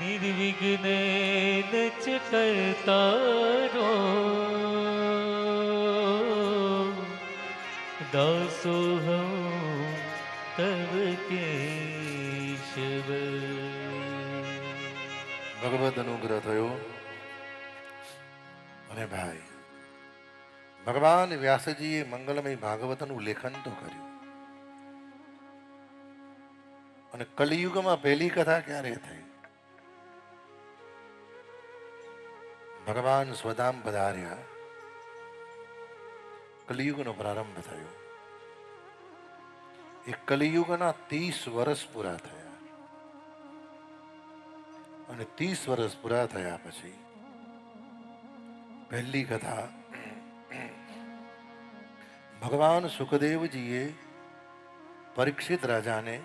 निर्विघ्नेन च कर्तारो दासोऽहं तव केशव। ભગવદ અનુગ્રહ થયો અને ભાઈ ભગવાન વ્યાસજીએ મંગલમય ભાગવતનું લેખન તો કર્યું અને કલિયુગમાં પહેલી કથા ક્યારે થઈ? ભગવાન સ્વધામ પધાર્યા, કલિયુગનો પ્રારંભ થયો. એ કલિયુગના 30 વર્ષ પૂરા થયા અને 30 વર્ષ પૂરા થયા પછી પહેલી કથા ભગવાન સુખદેવજીએ પરીક્ષિત રાજાને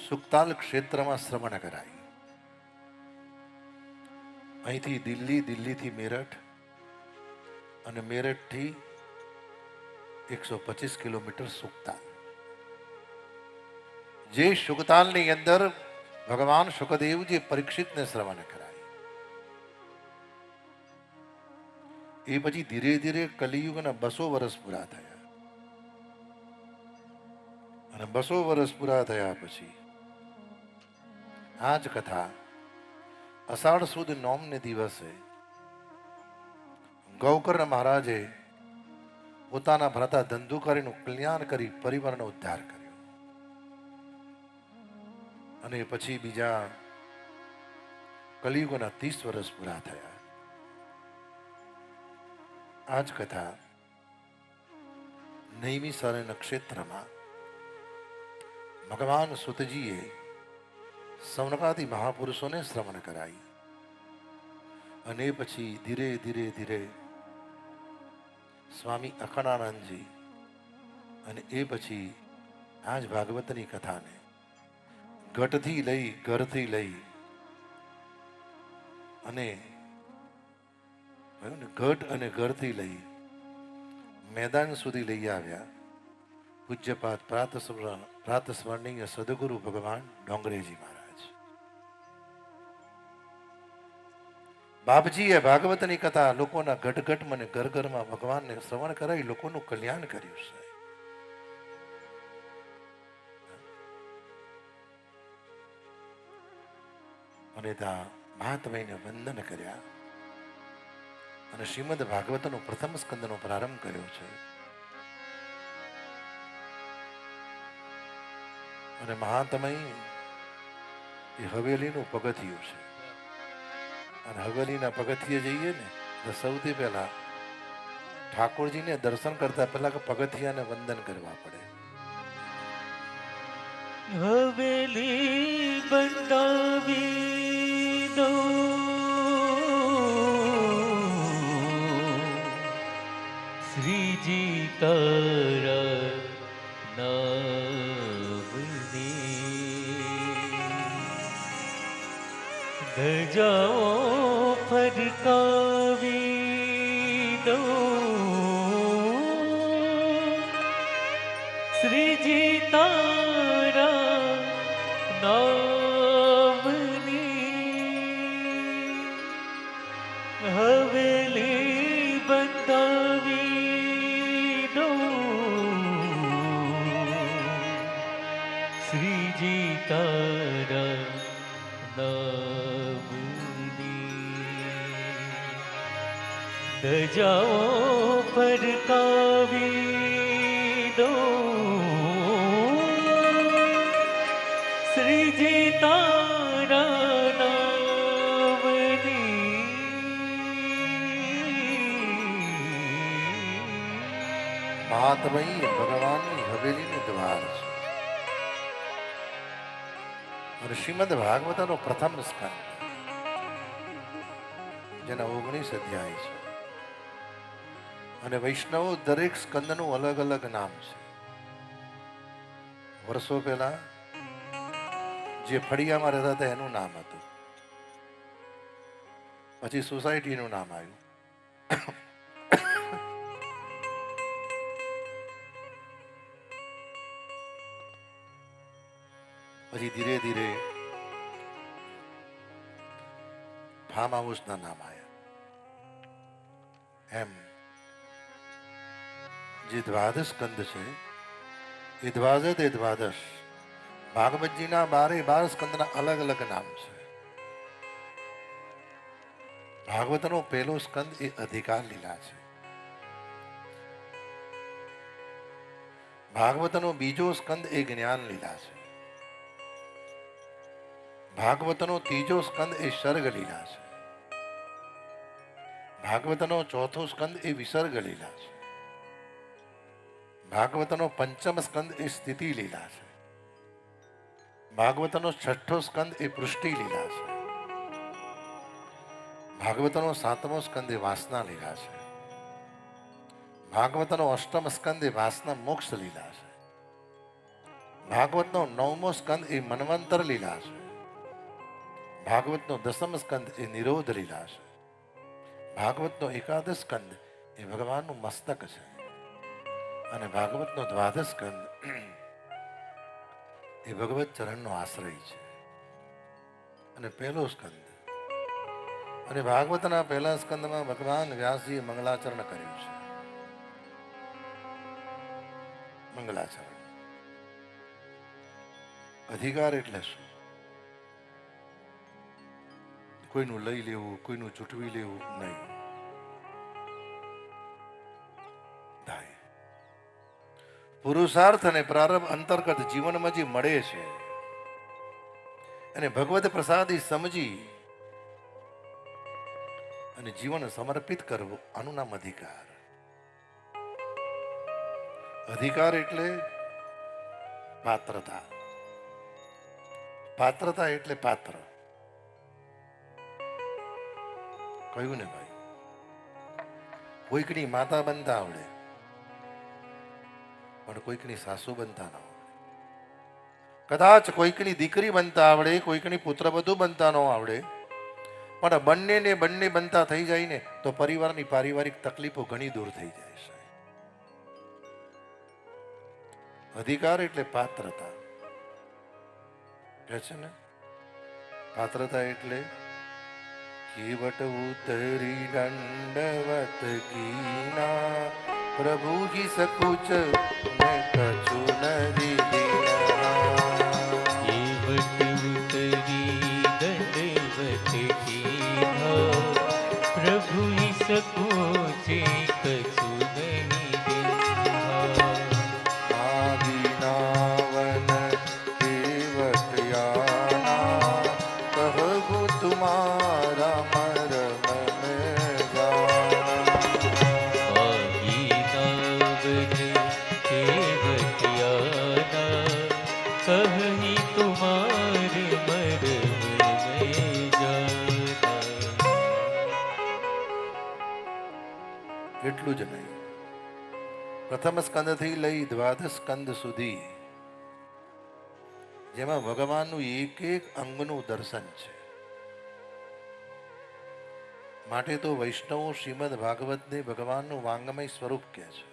સુક્તાલ ક્ષેત્રમાં શ્રવણ કરાઈ. અહીંથી દિલ્હી, દિલ્હીથી મેરઠ અને મેરઠથી 125 કિલોમીટર સુક્તાલ. જે સુક્તાલની અંદર ભગવાન સુખદેવજી પરીક્ષિતને શ્રવણ કરાય. એ પછી ધીરે ધીરે કલિયુગના 200 વર્ષ પૂરા થયા અને 200 વર્ષ પૂરા થયા પછી આ જ કથા અષાઢ સુદ નોમને દિવસે ગૌકર્ણ મહારાજે પોતાના ભ્રાતા ધંધુકારીનું કલ્યાણ કરી પરિવારનો ઉદ્ધાર કર્યો અને પછી બીજા કલિયુગના 30 વર્ષ પૂરા થયા. આ જ કથા નૈમિષારણ્ય નક્ષત્રમાં ભગવાન સુતજીએ સૌનકાદી મહાપુરુષોને શ્રવણ કરાઈ અને પછી ધીરે ધીરે ધીરે સ્વામી અખંડાનંદજી અને એ પછી આ જ ભાગવતની કથાને ઘટથી લઈ ઘરથી લઈ અને ઘટ અને ઘરથી લઈ મેદાન સુધી લઈ આવ્યા પૂજ્યપાદ પ્રાત સ્મરણીય સદગુરુ ભગવાન ડોંગરેજી મહારાજ. બાપજીએ ભાગવતની કથા લોકોના ઘટઘટમાં અને ઘર ઘરમાં ભગવાનને શ્રવણ કરાવી લોકોનું કલ્યાણ કર્યું છે. અને ત્યાં મહાત્મયને વંદન કર્યા અને શ્રીમદ ભાગવતનો પ્રથમ સ્કંદનો પ્રારંભ કર્યો છે. અને મહાત્મય એ હવેલીનું પગથિયું છે અને હવેલીના પગથિયે જઈએ ને તો સૌથી પહેલા ઠાકોરજીને દર્શન કરતા પહેલા પગથિયાને વંદન કરવા પડે. હવેલી બંધાવી દો શ્રીજી તારા નામની ધજાઓ ફરકાવી દો શ્રીજી તારા નામની હવેલી બંધાવી દો શ્રીજી તારા નામની ધજાઓ ફરકાવી દો શ્રીજી તારા નામની મહાત્મય ભગવાનની હવેલીનું દ્વાર છે અને શ્રીમદ ભાગવતનો પ્રથમ સ્કંદ જેના 19 અધ્યાય છે અને વૈષ્ણવો દરેક સ્કંદનું અલગ અલગ નામ છે. વર્ષો પહેલા જે ફળિયામાં રહેતા હતા એનું નામ હતું, પછી સોસાયટીનું નામ આવ્યું, પછી ધીરે ધીરે ફાર્મ હાઉસના નામ આવ્યા. એમ જે દ્વાદશ સ્કંદ છે એ દ્વાદશ ભાગવતજીના 12 સ્કંદના અલગ અલગ નામ છે. ભાગવતનો પહેલો સ્કંદ એ અધિકાર લીલા છે. ભાગવતનો બીજો સ્કંદ એ જ્ઞાન લીલા છે. ભાગવતનો ત્રીજો સ્કંદ એ સર્ગ લીલા છે. ભાગવતનો ચોથો સ્કંદ એ વિસર્ગ લીલા છે. ભાગવતનો પંચમ સ્કંદ એ સ્થિતિ લીલા છે. ભાગવતનો છઠ્ઠો સ્કંદ એ પૃષ્ટિ લીલા છે. ભાગવતનો સાતમો સ્કંદ એ વાસના લીલા છે. ભાગવતનો અષ્ટમ સ્કંદ એ વાસના મોક્ષ લીલા છે. ભાગવતનો નવમો સ્કંદ એ મન્વંતર લીલા છે. ભાગવતનો દસમ સ્કંદ એ નિરોધ લીલા છે. ભાગવતનો એકાદશ સ્કંદ એ ભગવાનનું મસ્તક છે. અને ભાગવતનો દ્વાદશ સ્કંદ એ ભગવત ચરણનો આશ્રય છે. અને પહેલો સ્કંદ અને ભાગવતના પહેલા સ્કંદમાં ભગવાન વ્યાસજીએ મંગલાચરણ કર્યું છે. મંગલાચરણ. અધિકાર એટલે શું? કોઈનું લઈ લેવું, કોઈનું ચૂંટવી લેવું નહીં. પુરુષાર્થ અને પ્રારંભ અંતર્ગત જીવનમાં જે મળે છે અને ભગવત પ્રસાદી સમજી અને જીવન સમર્પિત કરવું, આનું નામ અધિકાર. અધિકાર એટલે પાત્રતા. પાત્રતા એટલે પાત્ર. કહ્યું ને ભાઈ, કોઈકની માતા બનતા આવડે પણ કોઈકની સાસુ બનતા ન આવડે. કદાચ કોઈકની દીકરી બનતા આવડે, કોઈકની પુત્રવધુ બનતા ન આવડે, પણ બંને બનતા થઈ જાય ને તો પરિવારની પારિવારિક તકલીફો ઘણી દૂર થઈ જાય છે. અધિકાર એટલે પાત્રતા. કહે છે ને, પાત્રતા એટલે કેવટ ઉતરી દંડવત કીના, પ્રભુ જી સકુચ ને કछु નરી દીના. કેવટ ઉતરી દંડવત કીના, પ્રભુ ઈ સકોચે કछु નહીં દીના. આદિનાવન કેવટ યાના, કહું તુમારા મરમ મેં જાના. કહી તુમારે મરમ મેં જાના. એટલું જ નહીં, પ્રથમ સ્કંદથી લઈ દ્વાદશ સ્કંદ સુધી જેમાં ભગવાનનું એક એક અંગનું દર્શન છે. માટે તો વૈષ્ણવો શ્રીમદ ભાગવતને ભગવાનનું વાંગમય સ્વરૂપ કહે છે.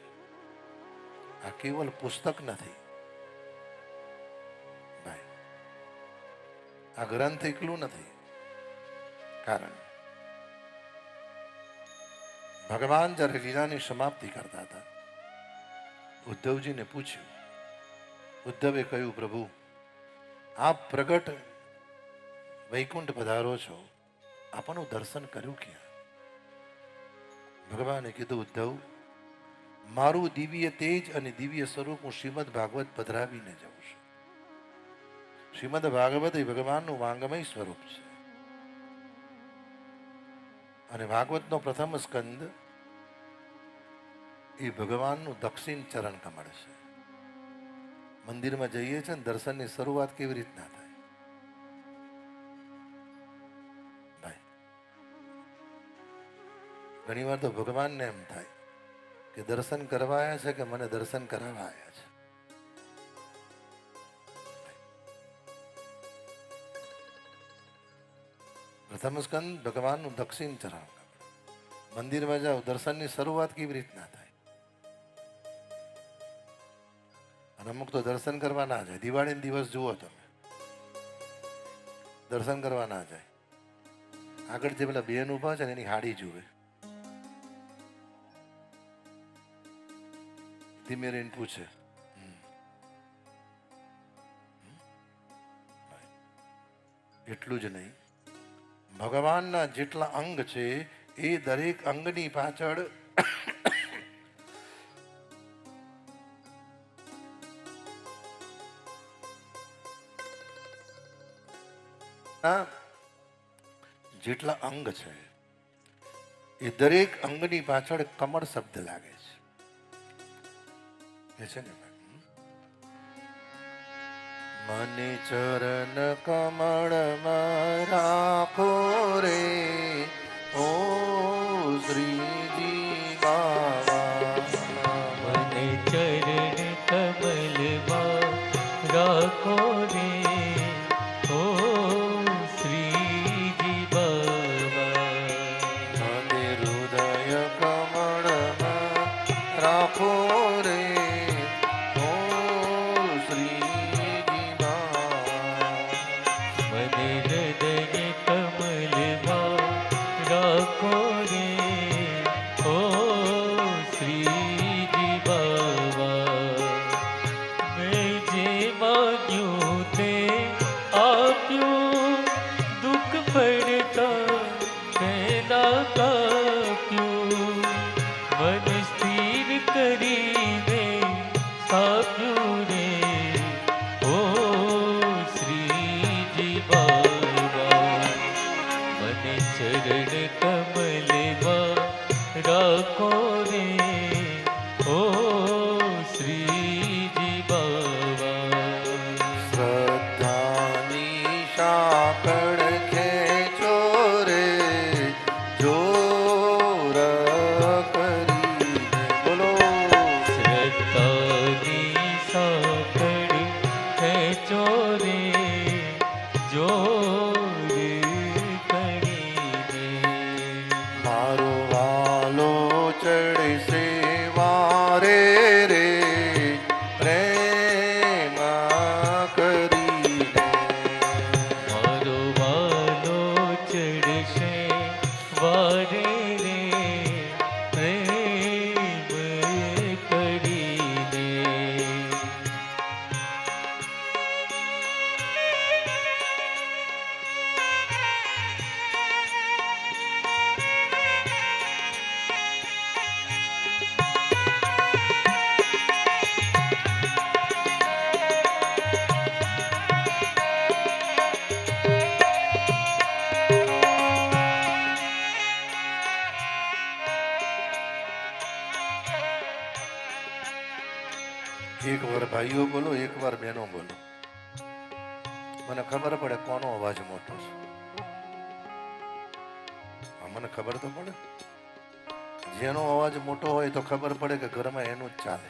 આ કેવલ પુસ્તક નથી ભાઈ, આ ગ્રંથ એકલું નથી. કારણ ભગવાન જ્યારે લીલાની સમાપ્તિ કરતા હતા, ઉદ્ધવજીને પૂછ્યું. ઉદ્ધવે કહ્યું, પ્રભુ આપ પ્રગટ વૈકુંઠ પધારો છો, આપણું દર્શન કર્યું ક્યાં? ભગવાને કીધું, ઉદ્ધવ મારું દિવ્ય તેજ અને દિવ્ય સ્વરૂપ હું શ્રીમદ ભાગવત પધરાવીને જાઉં છું. શ્રીમદ ભાગવત એ ભગવાનનું વાંગમય સ્વરૂપ છે. અને ભાગવતનો પ્રથમ સ્કંદ એ ભગવાનનું દક્ષિણ ચરણ કમળ છે. મંદિરમાં જઈએ છીએ ને, દર્શનની શરૂઆત કેવી રીતના થાય ભાઈ? ઘણી વાર તો ભગવાનને એમ થાય કે દર્શન કરવા આવ્યા છે કે મને દર્શન કરાવવા આવ્યા છે. પ્રથમ સ્કંદ ભગવાનનું દક્ષિણ ચરણ. મંદિરમાં જાઓ, દર્શનની શરૂઆત કેવી રીતના થાય? અને અમુક તો દર્શન કરવા ના જાય. દિવાળીનો દિવસ જુઓ તમે, દર્શન કરવા ના જાય. આગળ જે પેલા બેન ઊભા છે ને એની હાડી જુએ. ધીમે રહીને પૂછે, એટલું જ નહીં, ભગવાનના જેટલા અંગ છે એ દરેક અંગની પાછળ જેટલા અંગ છે એ દરેક અંગની પાછળ કમળ શબ્દ લાગે છે. એ છે ને મને ચરણ કમળમાં રાખો રે ઓ શ્રીજી બાવા. મને ચરણ કમલમાં રાખો રે ઓ શ્રીજી બાવા. મને હૃદય કમળમાં રાખો રે ઓ શ્રીજી બાવા. મને હૃદય કમલમાં રાખો રે ઓ શ્રીજી બાવા. મેં જે માગ્યું તે આપ્યું, દુઃખ પડતા તેના કાપ્યું, મન સ્થિર કરીને સાપ્યું રે ઓ શ્રીજી બાવા. મને ચરણ કમલમાં રાખો રે ઓ શ્રીજી બાવા. શ્રદ્ધાની સાંકળ ખેંચો રે જોર કરીને. બોલો શ્રદ્ધાની સાંકળ ખેંચો રે જોર કરીને. મારો વાલો ચડશે વારે રે પ્રેમ કરીને. મારો વાલો ચડશે વારે રે પ્રેમ કરીને. એક વાર ભાઈઓ બોલો, એક વાર બહેનો બોલો, મને ખબર પડે કોનો અવાજ મોટો છે. મને ખબર તો પડે, જેનો અવાજ મોટો હોય તો ખબર પડે કે ઘરમાં એનું જ ચાલે.